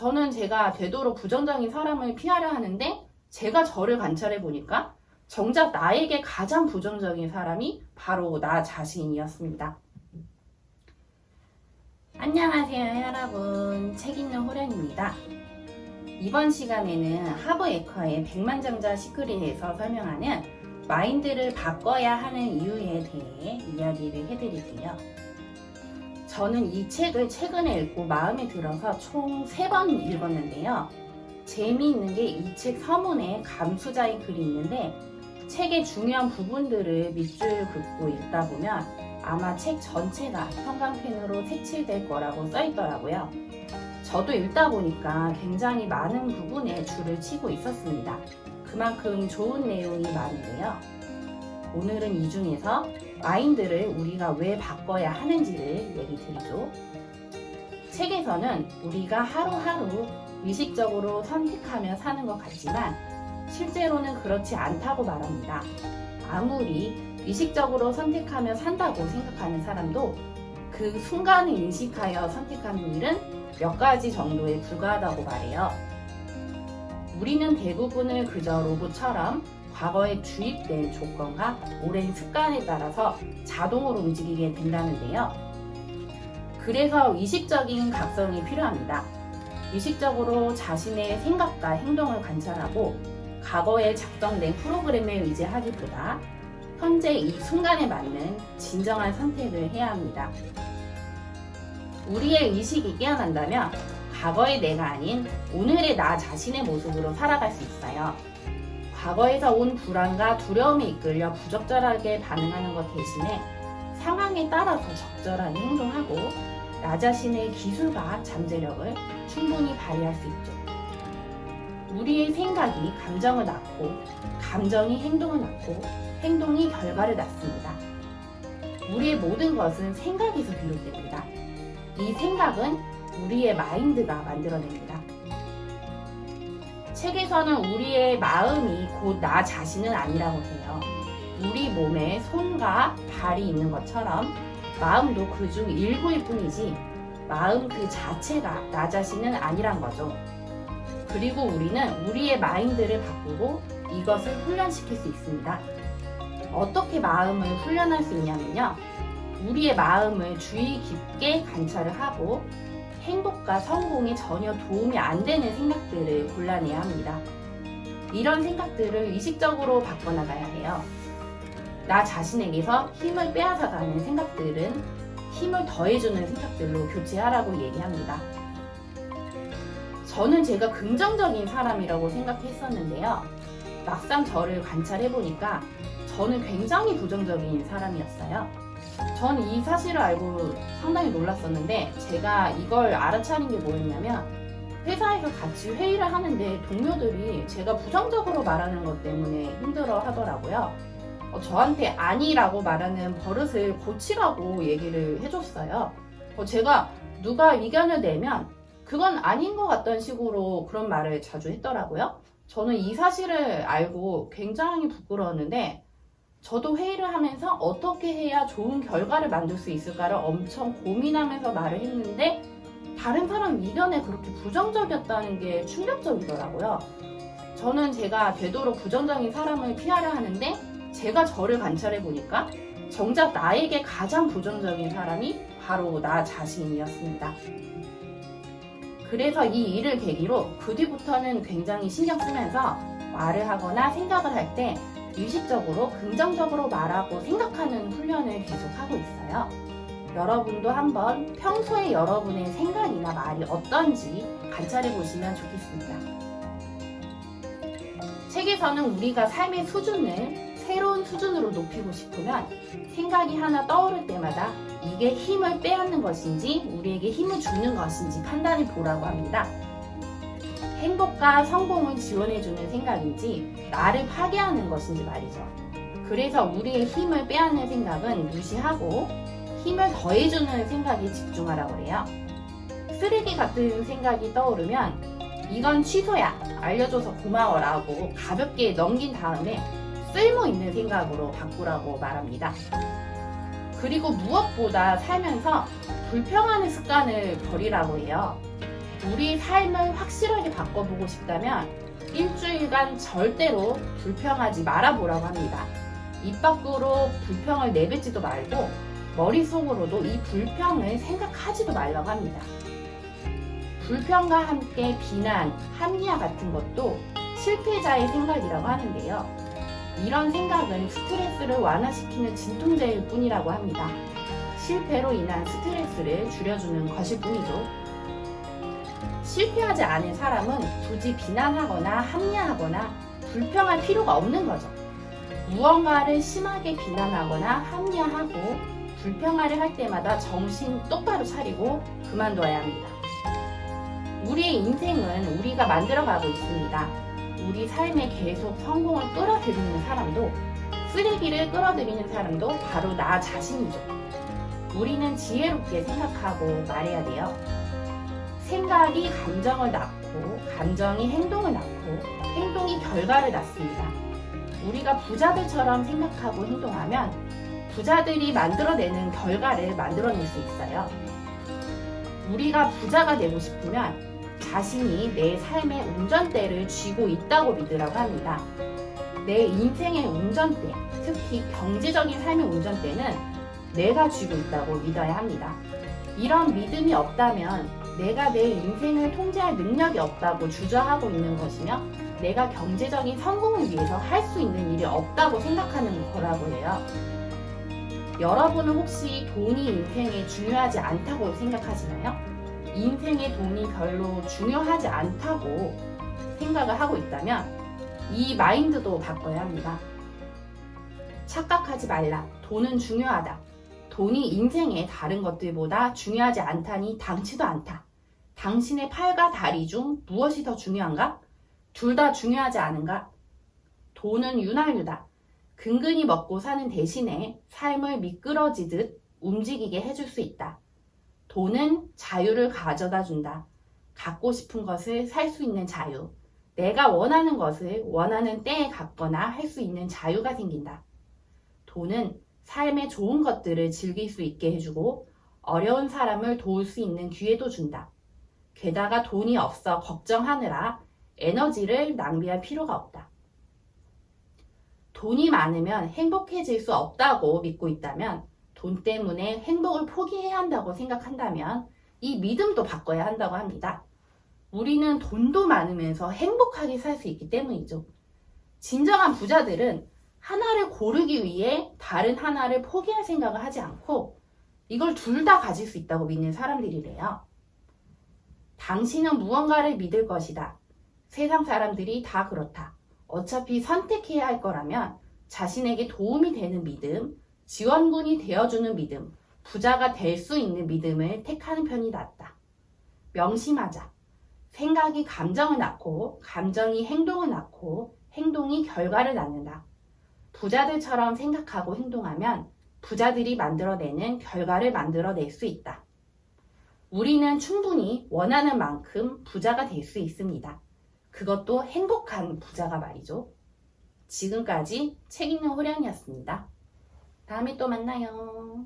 저는 제가 되도록 부정적인 사람을 피하려 하는데 제가 저를 관찰해 보니까 정작 나에게 가장 부정적인 사람이 바로 나 자신이었습니다. 안녕하세요 여러분, 책 읽는 호련입니다. 이번 시간에는 하버 에커의 백만장자 시크릿에서 설명하는 마인드를 바꿔야 하는 이유에 대해 이야기를 해드릴게요. 저는 이 책을 최근에 읽고 마음에 들어서 총 3번 읽었는데요. 재미있는 게 이 책 서문에 감수자의 글이 있는데 책의 중요한 부분들을 밑줄 긋고 읽다 보면 아마 책 전체가 형광펜으로 색칠될 거라고 써있더라고요. 저도 읽다 보니까 굉장히 많은 부분에 줄을 치고 있었습니다. 그만큼 좋은 내용이 많은데요. 오늘은 이 중에서 마인드를 우리가 왜 바꿔야 하는지를 얘기 드리죠. 책에서는 우리가 하루하루 의식적으로 선택하며 사는 것 같지만 실제로는 그렇지 않다고 말합니다. 아무리 의식적으로 선택하며 산다고 생각하는 사람도 그 순간을 인식하여 선택하는 일은 몇 가지 정도에 불과하다고 말해요. 우리는 대부분을 그저 로봇처럼 과거에 주입된 조건과 오랜 습관에 따라서 자동으로 움직이게 된다는데요. 그래서 의식적인 각성이 필요합니다. 의식적으로 자신의 생각과 행동을 관찰하고 과거에 작성된 프로그램에 의지하기보다 현재 이 순간에 맞는 진정한 선택을 해야 합니다. 우리의 의식이 깨어난다면 과거의 내가 아닌 오늘의 나 자신의 모습으로 살아갈 수 있어요. 과거에서 온 불안과 두려움에 이끌려 부적절하게 반응하는 것 대신에 상황에 따라서 적절하게 행동하고 나 자신의 기술과 잠재력을 충분히 발휘할 수 있죠. 우리의 생각이 감정을 낳고 감정이 행동을 낳고 행동이 결과를 낳습니다. 우리의 모든 것은 생각에서 비롯됩니다. 이 생각은 우리의 마인드가 만들어냅니다. 책에서는 우리의 마음이 곧 나 자신은 아니라고 해요. 우리 몸에 손과 발이 있는 것처럼 마음도 그중 일부일 뿐이지 마음 그 자체가 나 자신은 아니란 거죠. 그리고 우리는 우리의 마인드를 바꾸고 이것을 훈련시킬 수 있습니다. 어떻게 마음을 훈련할 수 있냐면요. 우리의 마음을 주의 깊게 관찰을 하고 행복과 성공에 전혀 도움이 안 되는 생각들을 골라내야 합니다. 이런 생각들을 의식적으로 바꿔나가야 해요. 나 자신에게서 힘을 빼앗아가는 생각들은 힘을 더해주는 생각들로 교체하라고 얘기합니다. 저는 제가 긍정적인 사람이라고 생각했었는데요. 막상 저를 관찰해보니까 저는 굉장히 부정적인 사람이었어요. 저는 이 사실을 알고 상당히 놀랐었는데 제가 이걸 알아차린 게 뭐였냐면 회사에서 같이 회의를 하는데 동료들이 제가 부정적으로 말하는 것 때문에 힘들어 하더라고요. 저한테 아니라고 말하는 버릇을 고치라고 얘기를 해줬어요. 제가 누가 의견을 내면 그건 아닌 것 같다는 식으로 그런 말을 자주 했더라고요. 저는 이 사실을 알고 굉장히 부끄러웠는데 저도 회의를 하면서 어떻게 해야 좋은 결과를 만들 수 있을까를 엄청 고민하면서 말을 했는데 다른 사람 의견에 그렇게 부정적이었다는 게 충격적이더라고요. 저는 제가 되도록 부정적인 사람을 피하려 하는데 제가 저를 관찰해 보니까 정작 나에게 가장 부정적인 사람이 바로 나 자신이었습니다. 그래서 이 일을 계기로 그 뒤부터는 굉장히 신경 쓰면서 말을 하거나 생각을 할 때 의식적으로 긍정적으로 말하고 생각하는 훈련을 계속하고 있어요. 여러분도 한번 평소에 여러분의 생각이나 말이 어떤지 관찰해 보시면 좋겠습니다. 책에서는 우리가 삶의 수준을 새로운 수준으로 높이고 싶으면 생각이 하나 떠오를 때마다 이게 힘을 빼앗는 것인지 우리에게 힘을 주는 것인지 판단해 보라고 합니다. 행복과 성공을 지원해주는 생각인지 나를 파괴하는 것인지 말이죠. 그래서 우리의 힘을 빼앗는 생각은 무시하고 힘을 더해주는 생각에 집중하라고 해요. 쓰레기 같은 생각이 떠오르면 이건 취소야, 알려줘서 고마워라고 가볍게 넘긴 다음에 쓸모있는 생각으로 바꾸라고 말합니다. 그리고 무엇보다 살면서 불평하는 습관을 버리라고 해요. 우리 삶을 확실하게 바꿔보고 싶다면 일주일간 절대로 불평하지 말아보라고 합니다. 입 밖으로 불평을 내뱉지도 말고 머릿속으로도 이 불평을 생각하지도 말라고 합니다. 불평과 함께 비난, 합리화 같은 것도 실패자의 생각이라고 하는데요. 이런 생각은 스트레스를 완화시키는 진통제일 뿐이라고 합니다. 실패로 인한 스트레스를 줄여주는 것일 뿐이죠. 실패하지 않은 사람은 굳이 비난하거나 합리화하거나 불평할 필요가 없는 거죠. 무언가를 심하게 비난하거나 합리화하고 불평하려 할 때마다 정신 똑바로 차리고 그만둬야 합니다. 우리의 인생은 우리가 만들어가고 있습니다. 우리 삶에 계속 성공을 끌어들이는 사람도 쓰레기를 끌어들이는 사람도 바로 나 자신이죠. 우리는 지혜롭게 생각하고 말해야 돼요. 생각이 감정을 낳고 감정이 행동을 낳고 행동이 결과를 낳습니다. 우리가 부자들처럼 생각하고 행동하면 부자들이 만들어내는 결과를 만들어낼 수 있어요. 우리가 부자가 되고 싶으면 자신이 내 삶의 운전대를 쥐고 있다고 믿으라고 합니다. 내 인생의 운전대, 특히 경제적인 삶의 운전대는 내가 쥐고 있다고 믿어야 합니다. 이런 믿음이 없다면 내가 내 인생을 통제할 능력이 없다고 주저하고 있는 것이며 내가 경제적인 성공을 위해서 할 수 있는 일이 없다고 생각하는 거라고 해요. 여러분은 혹시 돈이 인생에 중요하지 않다고 생각하시나요? 인생의 돈이 별로 중요하지 않다고 생각을 하고 있다면 이 마인드도 바꿔야 합니다. 착각하지 말라. 돈은 중요하다. 돈이 인생의 다른 것들보다 중요하지 않다니 당치도 않다. 당신의 팔과 다리 중 무엇이 더 중요한가? 둘 다 중요하지 않은가? 돈은 윤활유다. 근근히 먹고 사는 대신에 삶을 미끄러지듯 움직이게 해줄 수 있다. 돈은 자유를 가져다 준다. 갖고 싶은 것을 살 수 있는 자유. 내가 원하는 것을 원하는 때에 갖거나 할 수 있는 자유가 생긴다. 돈은 삶의 좋은 것들을 즐길 수 있게 해주고 어려운 사람을 도울 수 있는 기회도 준다. 게다가 돈이 없어 걱정하느라 에너지를 낭비할 필요가 없다. 돈이 많으면 행복해질 수 없다고 믿고 있다면 돈 때문에 행복을 포기해야 한다고 생각한다면 이 믿음도 바꿔야 한다고 합니다. 우리는 돈도 많으면서 행복하게 살 수 있기 때문이죠. 진정한 부자들은 하나를 고르기 위해 다른 하나를 포기할 생각을 하지 않고 이걸 둘 다 가질 수 있다고 믿는 사람들이래요. 당신은 무언가를 믿을 것이다. 세상 사람들이 다 그렇다. 어차피 선택해야 할 거라면 자신에게 도움이 되는 믿음, 지원군이 되어주는 믿음, 부자가 될 수 있는 믿음을 택하는 편이 낫다. 명심하자. 생각이 감정을 낳고 감정이 행동을 낳고 행동이 결과를 낳는다. 부자들처럼 생각하고 행동하면 부자들이 만들어내는 결과를 만들어낼 수 있다. 우리는 충분히 원하는 만큼 부자가 될 수 있습니다. 그것도 행복한 부자가 말이죠. 지금까지 책 읽는 호량이었습니다. 다음에 또 만나요.